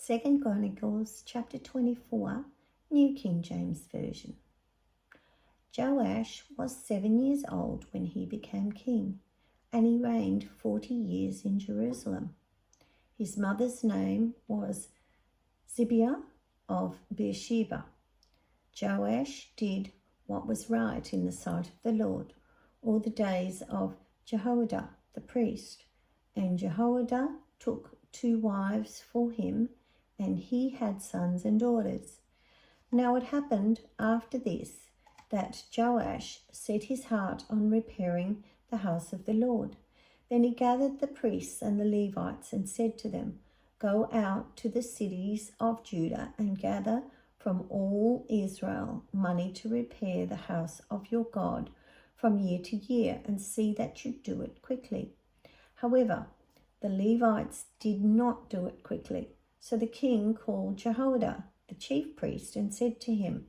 2 Chronicles chapter 24, New King James Version. Joash was 7 years old when he became king, and he reigned 40 years in Jerusalem. His mother's name was Zibiah of Beersheba. Joash did what was right in the sight of the Lord all the days of Jehoiada the priest, and Jehoiada took 2 wives for him, and he had sons and daughters. Now it happened after this that Joash set his heart on repairing the house of the Lord. Then he gathered the priests and the Levites and said to them, "Go out to the cities of Judah and gather from all Israel money to repair the house of your God from year to year, and see that you do it quickly." However, the Levites did not do it quickly. So the king called Jehoiada, the chief priest, and said to him,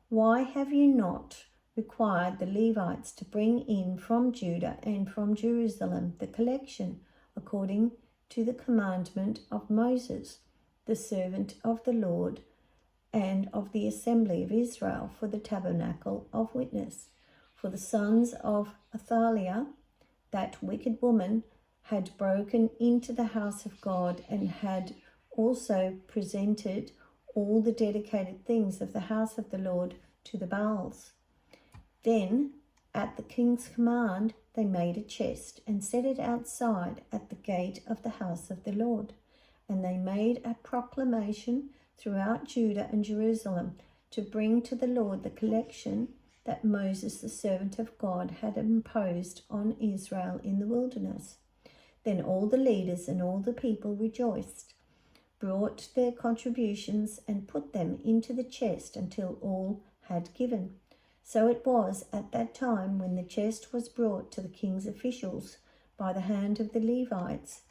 "Why have you not required the Levites to bring in from Judah and from Jerusalem the collection according to the commandment of Moses, the servant of the Lord, and of the assembly of Israel for the tabernacle of witness?" For the sons of Athaliah, that wicked woman, had broken into the house of God and had also presented all the dedicated things of the house of the Lord to the Baals. Then, at the king's command, they made a chest and set it outside at the gate of the house of the Lord. And they made a proclamation throughout Judah and Jerusalem to bring to the Lord the collection that Moses, the servant of God, had imposed on Israel in the wilderness. Then all the leaders and all the people rejoiced, brought their contributions, and put them into the chest until all had given. So it was at that time, when the chest was brought to the king's officials by the hand of the Levites,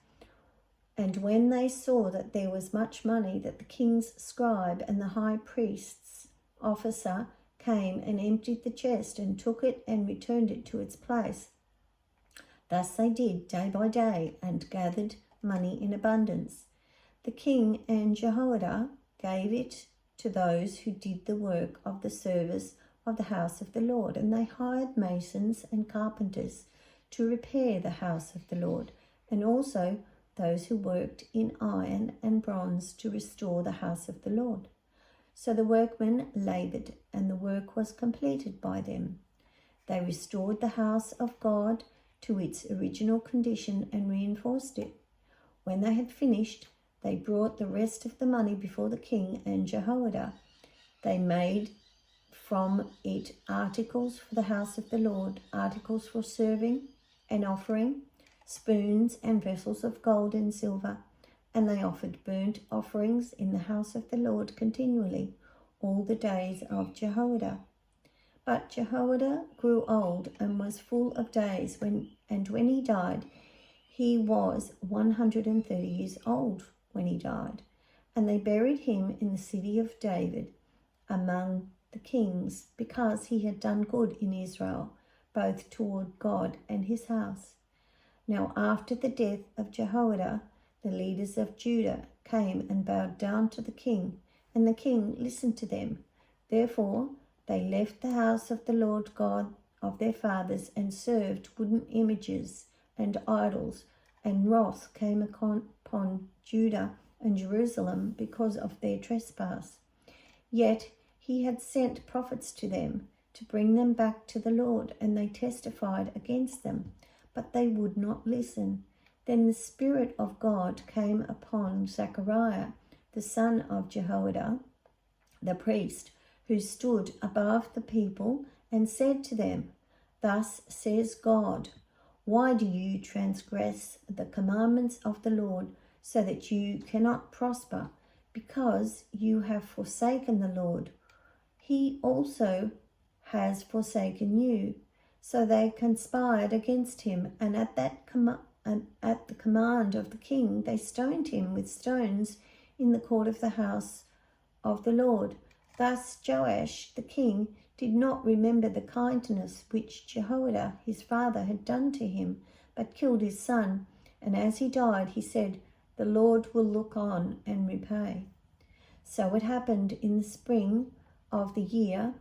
and when they saw that there was much money, that the king's scribe and the high priest's officer came and emptied the chest and took it and returned it to its place. Thus they did day by day and gathered money in abundance. The king and Jehoiada gave it to those who did the work of the service of the house of the Lord, and they hired masons and carpenters to repair the house of the Lord, and also those who worked in iron and bronze to restore the house of the Lord. So the workmen labored, and the work was completed by them. They restored the house of God to its original condition and reinforced it. When they had finished, they brought the rest of the money before the king and Jehoiada. They made from it articles for the house of the Lord, articles for serving and offering, spoons and vessels of gold and silver, and they offered burnt offerings in the house of the Lord continually all the days of Jehoiada. But Jehoiada grew old and was full of days, when he died, he was 130 years old when he died. And they buried him in the city of David among the kings, because he had done good in Israel, both toward God and his house. Now after the death of Jehoiada, the leaders of Judah came and bowed down to the king, and the king listened to them. Therefore they left the house of the Lord God of their fathers and served wooden images and idols, and wrath came upon Judah and Jerusalem because of their trespass. Yet he had sent prophets to them to bring them back to the Lord, and they testified against them, but they would not listen. Then the Spirit of God came upon Zechariah, the son of Jehoiada, the priest, who stood above the people, and said to them, "Thus says God, why do you transgress the commandments of the Lord, so that you cannot prosper? Because you have forsaken the Lord, he also has forsaken you." So they conspired against him, and at the command of the king, they stoned him with stones in the court of the house of the Lord. Thus Joash the king did not remember the kindness which Jehoiada his father had done to him, but killed his son. And as he died, he said, the Lord will look on and repay. So it happened in the spring of the year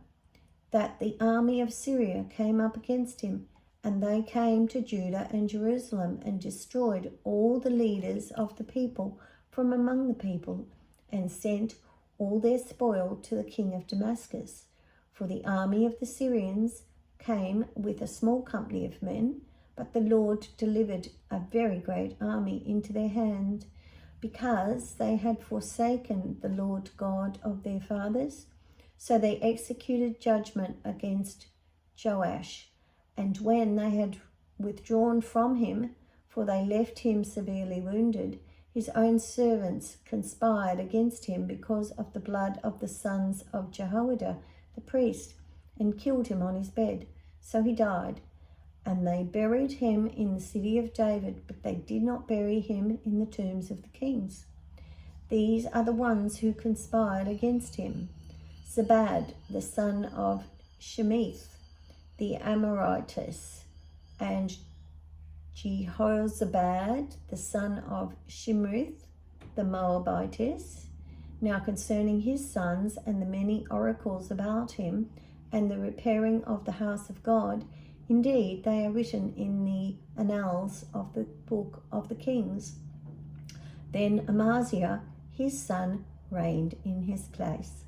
that the army of Syria came up against him, and they came to Judah and Jerusalem and destroyed all the leaders of the people from among the people, and sent all their spoil to the king of Damascus. For the army of the Syrians came with a small company of men, but the Lord delivered a very great army into their hand, because they had forsaken the Lord God of their fathers. So they executed judgment against Joash, and when they had withdrawn from him, for they left him severely wounded, his own servants conspired against him because of the blood of the sons of Jehoiada the priest, and killed him on his bed. So he died, and they buried him in the city of David, but they did not bury him in the tombs of the kings. These are the ones who conspired against him: Zabad, the son of Shemith, the Amorites, and Jehozabad, the son of Shimrith, the Moabites. Now concerning his sons and the many oracles about him and the repairing of the house of God, indeed they are written in the annals of the book of the kings. Then Amaziah, his son, reigned in his place.